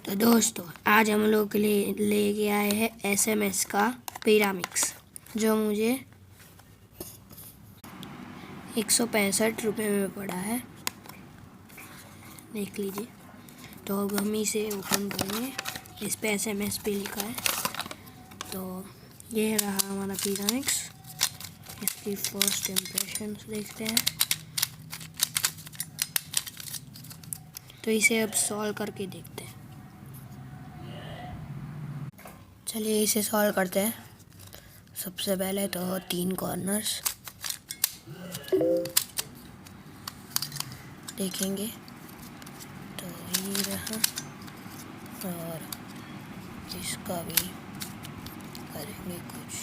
तो दोस्तों आज हम लोग के लिए लेके आए हैं SMS का पिरामिक्स, जो मुझे 165 रुपये में पड़ा है। देख लीजिए। तो अब हम इसे ओपन करेंगे। इस पे SMS पे लिखा है। तो ये रहा हमारा पिरामिक्स। इसकी फर्स्ट इम्प्रेशन देखते हैं। तो इसे अब सॉल्व करके देखते हैं। चलिए इसे सॉल्व करते हैं। सबसे पहले तो 3 कॉर्नर्स देखेंगे। तो ये रहा, और इसका भी करेंगे कुछ